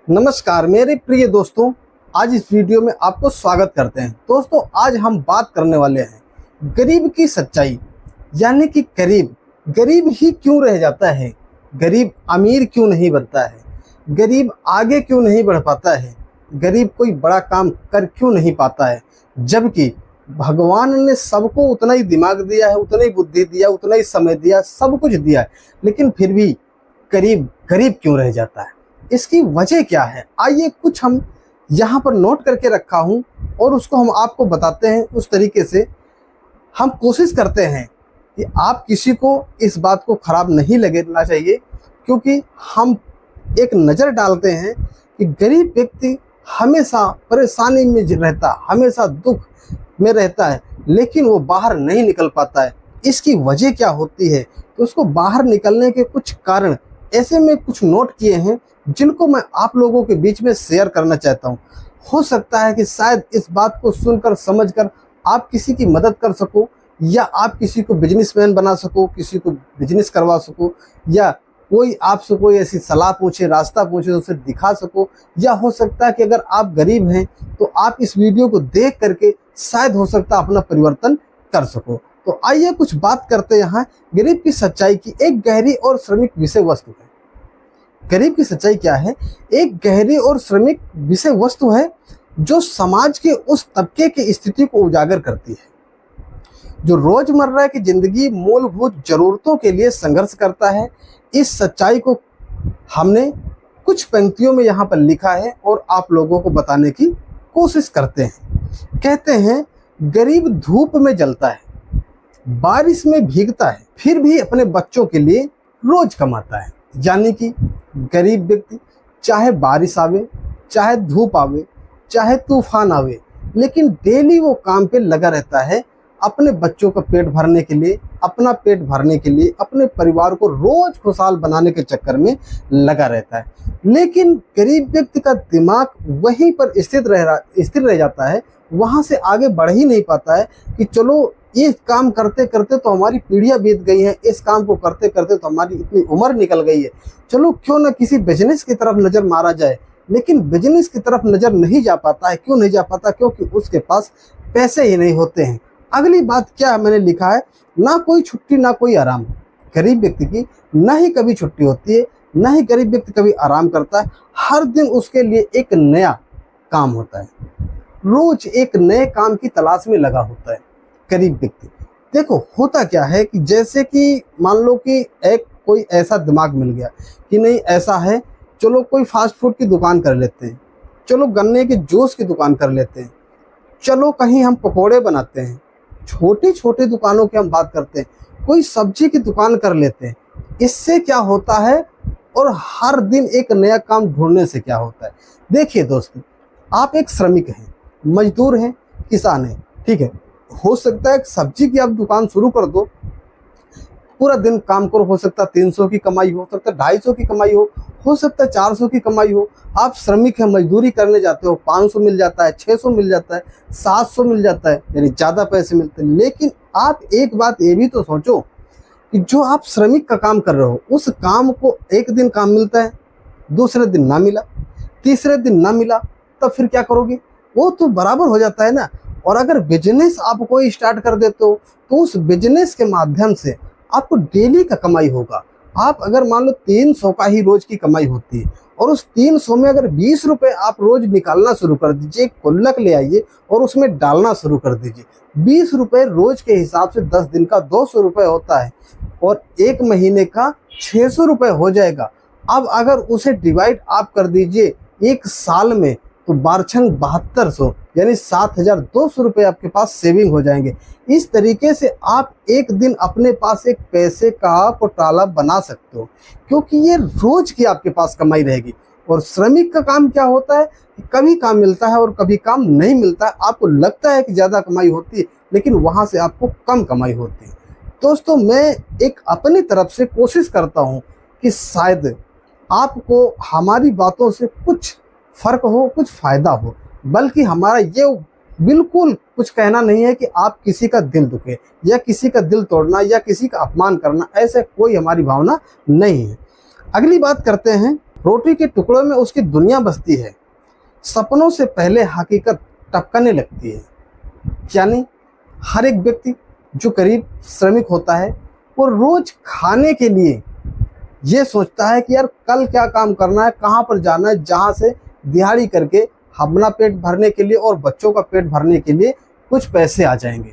नमस्कार मेरे प्रिय दोस्तों, आज इस वीडियो में आपको स्वागत करते हैं। दोस्तों, आज हम बात करने वाले हैं गरीब की सच्चाई, यानी कि गरीब ही क्यों रह जाता है, गरीब अमीर क्यों नहीं बनता है, गरीब आगे क्यों नहीं बढ़ पाता है, गरीब कोई बड़ा काम कर क्यों नहीं पाता है, जबकि भगवान ने सबको उतना ही दिमाग दिया है, उतना ही बुद्धि दिया, उतना ही समय दिया, सब कुछ दिया है, लेकिन फिर भी गरीब गरीब क्यों रह जाता है। इसकी वजह क्या है, आइए कुछ हम यहाँ पर नोट करके रखा हूँ और उसको हम आपको बताते हैं। उस तरीके से हम कोशिश करते हैं कि आप किसी को इस बात को ख़राब नहीं लगना चाहिए, क्योंकि हम एक नज़र डालते हैं कि गरीब व्यक्ति हमेशा परेशानी में रहता, हमेशा दुख में रहता है, लेकिन वो बाहर नहीं निकल पाता है। इसकी वजह क्या होती है, तो उसको बाहर निकलने के कुछ कारण ऐसे में कुछ नोट किए हैं जिनको मैं आप लोगों के बीच में शेयर करना चाहता हूँ। हो सकता है कि शायद इस बात को सुनकर समझकर आप किसी की मदद कर सको, या आप किसी को बिजनेसमैन बना सको, किसी को बिजनेस करवा सको, या कोई आपसे कोई ऐसी सलाह पूछे, रास्ता पूछे तो उसे दिखा सको। या हो सकता है कि अगर आप गरीब हैं तो आप इस वीडियो को देख करके शायद हो सकता है अपना परिवर्तन कर सको। तो आइए कुछ बात करते हैं यहाँ गरीब की सच्चाई की। एक गहरी और श्रमिक विषय वस्तु है। गरीब की सच्चाई क्या है? एक गहरी और श्रमिक विषय वस्तु है जो समाज के उस तबके की स्थिति को उजागर करती है जो रोजमर्रा की जिंदगी मूलभूत जरूरतों के लिए संघर्ष करता है। इस सच्चाई को हमने कुछ पंक्तियों में यहाँ पर लिखा है और आप लोगों को बताने की कोशिश करते हैं। कहते हैं, गरीब धूप में जलता है, बारिश में भीगता है, फिर भी अपने बच्चों के लिए रोज कमाता है। यानी कि गरीब व्यक्ति चाहे बारिश आवे, चाहे धूप आवे, चाहे तूफान आवे, लेकिन डेली वो काम पे लगा रहता है, अपने बच्चों का पेट भरने के लिए, अपना पेट भरने के लिए, अपने परिवार को रोज खुशहाल बनाने के चक्कर में लगा रहता है। लेकिन गरीब व्यक्ति का दिमाग वहीं पर स्थिर रह जाता है, वहाँ से आगे बढ़ ही नहीं पाता है कि चलो ये काम करते करते तो हमारी पीढ़ियां बीत गई हैं, इस काम को करते करते तो हमारी इतनी उम्र निकल गई है, चलो क्यों ना किसी बिजनेस की तरफ नज़र मारा जाए। लेकिन बिजनेस की तरफ नज़र नहीं जा पाता है। क्यों नहीं जा पाता? क्योंकि उसके पास पैसे ही नहीं होते हैं। अगली बात क्या है, मैंने लिखा है, ना कोई छुट्टी ना कोई आराम। गरीब व्यक्ति की ना ही कभी छुट्टी होती है, ना ही गरीब व्यक्ति कभी आराम करता है। हर दिन उसके लिए एक नया काम होता है, रोज एक नए काम की तलाश में लगा होता है गरीब व्यक्ति। देखो होता क्या है कि जैसे कि मान लो कि एक कोई ऐसा दिमाग मिल गया कि नहीं ऐसा है, चलो कोई फास्ट फूड की दुकान कर लेते हैं, चलो गन्ने के जूस की दुकान कर लेते हैं, चलो कहीं हम पकोड़े बनाते हैं, छोटी छोटी दुकानों की हम बात करते हैं, कोई सब्जी की दुकान कर लेते हैं। इससे क्या होता है, और हर दिन एक नया काम ढूंढने से क्या होता है। देखिए दोस्तों, आप एक श्रमिक हैं, मजदूर हैं, किसान हैं, ठीक है। हो सकता है सब्जी की आप दुकान शुरू कर दो, पूरा दिन काम करो, हो सकता है 300 की कमाई हो सकता है 250 की कमाई हो सकता है 400 की कमाई हो। आप श्रमिक हैं, मजदूरी करने जाते हो, 500 मिल जाता है, 600 मिल जाता है, 700 मिल जाता है, यानी ज़्यादा पैसे मिलते हैं। लेकिन आप एक बात ये भी तो सोचो कि जो आप श्रमिक का काम कर रहे हो, उस काम को एक दिन काम मिलता है, दूसरे दिन ना मिला, तीसरे दिन ना मिला, तब फिर क्या करोगे? वो तो बराबर हो जाता है ना। और अगर बिजनेस आप कोई स्टार्ट कर देते हो तो उस बिजनेस के माध्यम से आपको डेली का कमाई होगा। आप अगर मान लो 300 का ही रोज की कमाई होती है, और उस 300 में अगर 20 रुपये आप रोज निकालना शुरू कर दीजिए, गुल्लक ले आइए और उसमें डालना शुरू कर दीजिए। 20 रुपये रोज के हिसाब से 10 दिन का 200 रुपये होता है, और एक महीने का 600 रुपये हो जाएगा। अब अगर उसे डिवाइड आप कर दीजिए एक साल में, तो 7200 यानी 7200 रुपये आपके पास सेविंग हो जाएंगे। इस तरीके से आप एक दिन अपने पास एक पैसे का घोटाला बना सकते हो, क्योंकि ये रोज की आपके पास कमाई रहेगी। और श्रमिक का काम क्या होता है, कभी काम मिलता है और कभी काम नहीं मिलता है। आपको लगता है कि ज़्यादा कमाई होती है, लेकिन वहाँ से आपको कम कमाई होती है। दोस्तों, मैं एक अपनी तरफ से कोशिश करता हूँ कि शायद आपको हमारी बातों से कुछ फ़र्क हो, कुछ फ़ायदा हो, बल्कि हमारा ये बिल्कुल कुछ कहना नहीं है कि आप किसी का दिल दुखे, या किसी का दिल तोड़ना, या किसी का अपमान करना, ऐसे कोई हमारी भावना नहीं है। अगली बात करते हैं रोटी के टुकड़ों में उसकी दुनिया बसती है, सपनों से पहले हकीकत टपकने लगती है। यानी हर एक व्यक्ति जो गरीब श्रमिक होता है वो रोज खाने के लिए ये सोचता है कि यार कल क्या काम करना है, कहाँ पर जाना है, जहाँ से दिहाड़ी करके अपना पेट भरने के लिए और बच्चों का पेट भरने के लिए कुछ पैसे आ जाएंगे।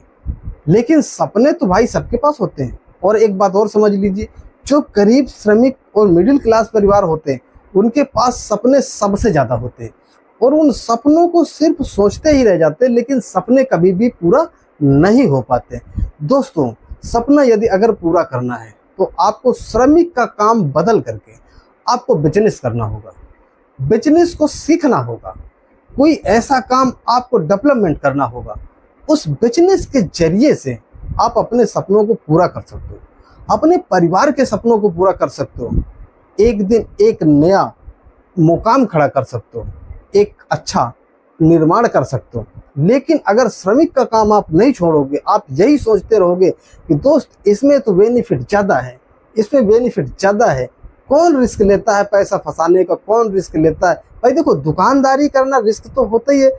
लेकिन सपने तो भाई सबके पास होते हैं। और एक बात और समझ लीजिए, जो गरीब श्रमिक और मिडिल क्लास परिवार होते हैं उनके पास सपने सबसे ज़्यादा होते हैं और उन सपनों को सिर्फ सोचते ही रह जाते हैं, लेकिन सपने कभी भी पूरा नहीं हो पाते। दोस्तों, सपना यदि अगर पूरा करना है तो आपको श्रमिक का काम बदल करके आपको बिजनेस करना होगा, बिजनेस को सीखना होगा, कोई ऐसा काम आपको डेवलपमेंट करना होगा। उस बिजनेस के जरिए से आप अपने सपनों को पूरा कर सकते हो, अपने परिवार के सपनों को पूरा कर सकते हो, एक दिन एक नया मुकाम खड़ा कर सकते हो, एक अच्छा निर्माण कर सकते हो। लेकिन अगर श्रमिक का काम आप नहीं छोड़ोगे, आप यही सोचते रहोगे कि दोस्त इसमें तो बेनिफिट ज़्यादा है, इसमें बेनिफिट ज़्यादा है, कौन रिस्क लेता है पैसा फंसाने का, कौन रिस्क लेता है। भाई देखो, दुकानदारी करना रिस्क तो होता ही है,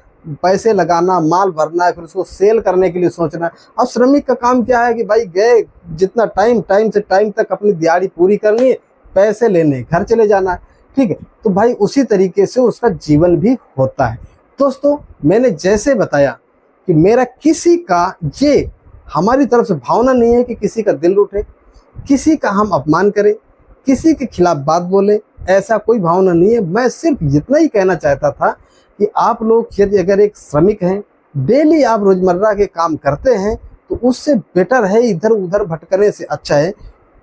पैसे लगाना, माल भरना है, फिर उसको सेल करने के लिए सोचना है। अब श्रमिक का काम क्या है कि भाई गए, जितना टाइम से टाइम तक अपनी दिहाड़ी पूरी करनी है, पैसे लेने, घर चले जाना है, ठीक है। तो भाई उसी तरीके से उसका जीवन भी होता है। दोस्तों, मैंने जैसे बताया कि मेरा किसी का ये हमारी तरफ से भावना नहीं है कि किसी का दिल उठे, किसी का हम अपमान करें, किसी के खिलाफ बात बोले, ऐसा कोई भावना नहीं है। मैं सिर्फ इतना ही कहना चाहता था कि आप लोग यदि अगर एक श्रमिक हैं, डेली आप रोजमर्रा के काम करते हैं, तो उससे बेटर है इधर उधर भटकने से अच्छा है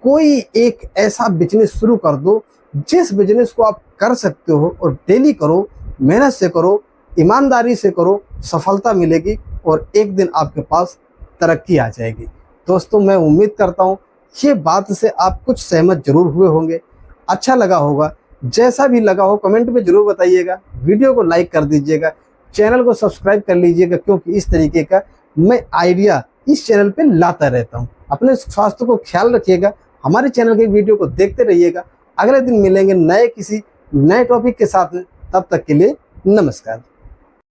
कोई एक ऐसा बिजनेस शुरू कर दो जिस बिजनेस को आप कर सकते हो और डेली करो, मेहनत से करो, ईमानदारी से करो, सफलता मिलेगी और एक दिन आपके पास तरक्की आ जाएगी। दोस्तों, मैं उम्मीद करता हूँ ये बात से आप कुछ सहमत जरूर हुए होंगे, अच्छा लगा होगा। जैसा भी लगा हो कमेंट में जरूर बताइएगा, वीडियो को लाइक कर दीजिएगा, चैनल को सब्सक्राइब कर लीजिएगा, क्योंकि इस तरीके का मैं आइडिया इस चैनल पे लाता रहता हूँ। अपने स्वास्थ्य को ख्याल रखिएगा, हमारे चैनल के वीडियो को देखते रहिएगा। अगले दिन मिलेंगे नए किसी नए टॉपिक के साथ, तब तक के लिए नमस्कार।